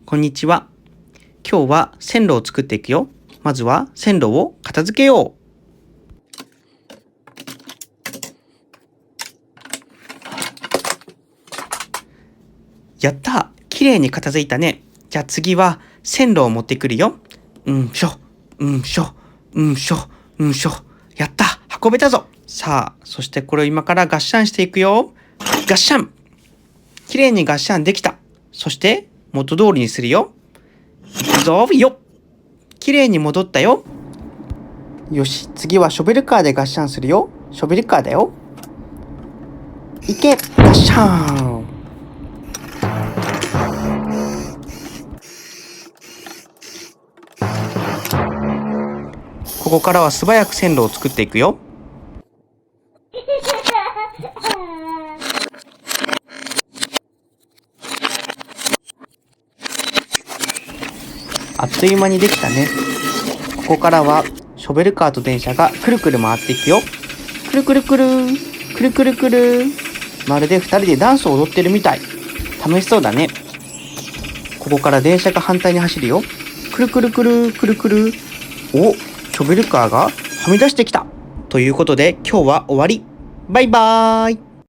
こんにちは。今日は線路を作っていくよ。まずは線路を片付けよう。やった!綺麗に片付いたね。じゃあ次は線路を持ってくるよ。しょ、しょ、しょ、しょ。やった!運べたぞ!さあ、そしてこれを今からガッシャンしていくよ。ガッシャン!綺麗にガッシャンできた。そして元通りにするよ。いくぞよっ!綺麗に戻ったよ。よし、次はショベルカーでガッシャンするよ。ショベルカーだよ。いけ!ガッシャン!ここからは素早く線路を作っていくよ。あっという間にできたね。ここからはショベルカーと電車がくるくる回っていくよ。くるくるくる、くるくるくる。まるで二人でダンスを踊ってるみたい。楽しそうだね。ここから電車が反対に走るよ。くるくるくる、くるくる。お、ショベルカーがはみ出してきた。ということで今日は終わり。バイバーイ。